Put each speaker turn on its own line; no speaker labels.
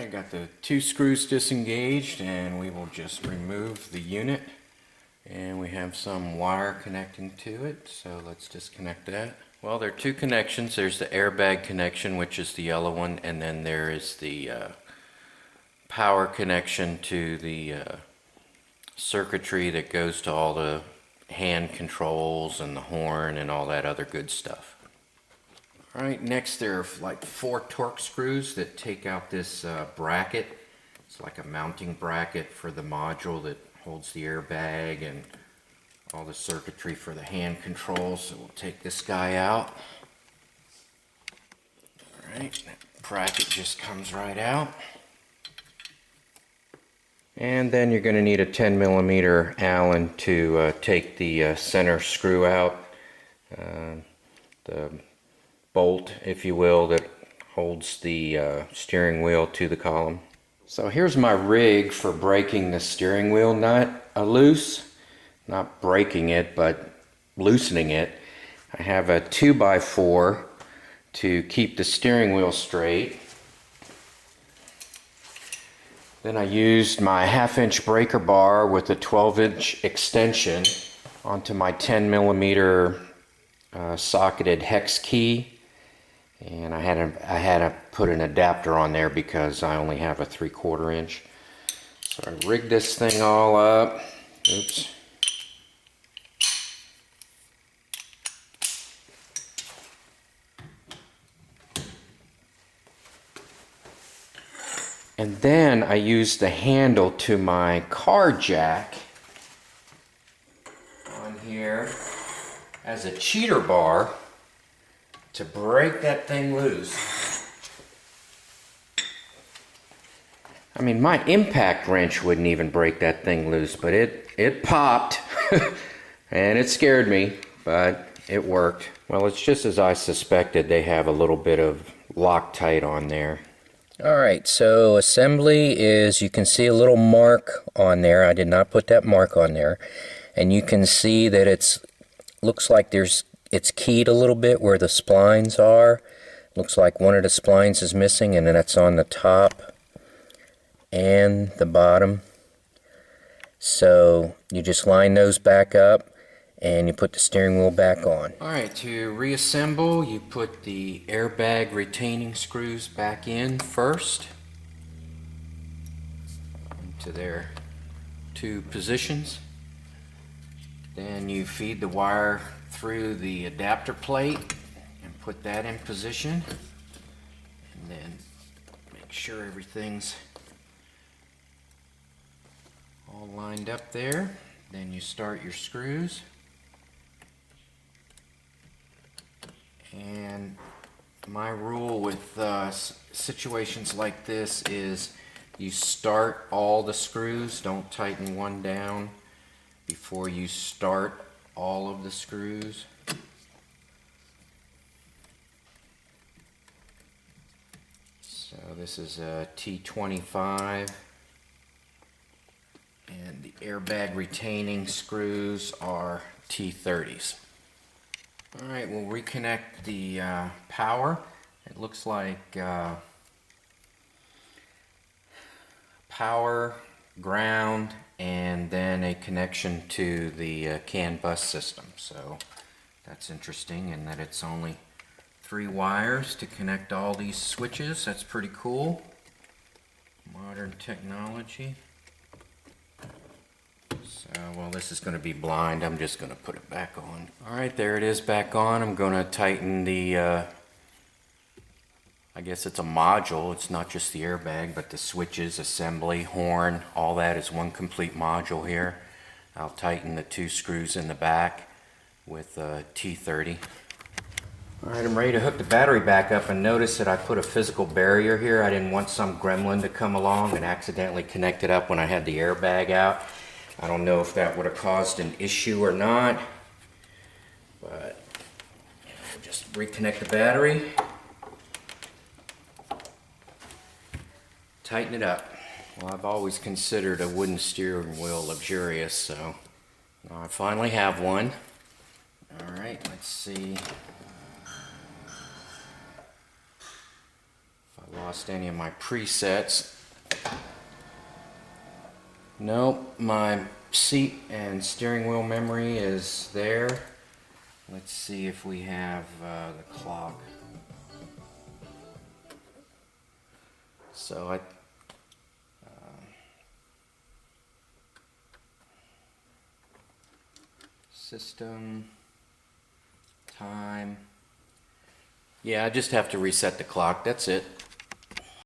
Alright, got the two screws disengaged, and we will just remove the unit. And we have some wire connecting to it, so let's disconnect that. Well, there are two connections. There's the airbag connection, which is the yellow one, and then there is the power connection to the circuitry that goes to all the hand controls and the horn and all that other good stuff. Alright, next there are like 4 torque screws that take out this bracket. It's like a mounting bracket for the module that holds the airbag and all the circuitry for the hand controls. So we'll take this guy out. Alright, that bracket just comes right out. And then you're going to need a 10mm Allen to take the center screw out. The bolt, if you will, that holds the steering wheel to the column. So here's my rig for breaking the steering wheel nut loose. Not breaking it, but loosening it. I have a 2x4 to keep the steering wheel straight. Then I used my 1/2-inch breaker bar with a 12-inch extension onto my 10mm socketed hex key. And I had to put an adapter on there because I only have a 3/4 inch. So I rigged this thing all up. Oops. And then I used the handle to my car jack on here as a cheater bar to break that thing loose. I mean, my impact wrench wouldn't even break that thing loose, but it popped and it scared me, but it worked. Well, it's just as I suspected. They have a little bit of Loctite on there. Alright, so assembly is, you can see a little mark on there. I did not put that mark on there. And you can see that looks like it's keyed a little bit where the splines are. Looks like one of the splines is missing, and then that's on the top and the bottom. So you just line those back up and you put the steering wheel back on. Alright, to reassemble, you put the airbag retaining screws back in first into their 2 positions. Then you feed the wire through the adapter plate and put that in position. And then make sure everything's all lined up there. Then you start your screws. And my rule with situations like this is you start all the screws. Don't tighten one down before you start all of the screws. So this is a T25, and the airbag retaining screws are T30s. Alright, we'll reconnect the power. It looks like power, ground, and then a connection to the CAN bus system. So that's interesting in that it's only 3 wires to connect all these switches. That's pretty cool. Modern technology. So, well, this is going to be blind. I'm just going to put it back on. Alright, there it is back on. I'm going to tighten the, I guess it's a module. It's not just the airbag, but the switches, assembly, horn, all that is one complete module here. I'll tighten the 2 screws in the back with T30. Alright, I'm ready to hook the battery back up, and notice that I put a physical barrier here. I didn't want some gremlin to come along and accidentally connect it up when I had the airbag out. I don't know if that would have caused an issue or not, but just reconnect the battery, tighten it up. Well, I've always considered a wooden steering wheel luxurious, so now I finally have one. Alright, let's see if I lost any of my presets. Nope, my seat and steering wheel memory is there. Let's see if we have the clock. So system, time. Yeah, I just have to reset the clock, that's it.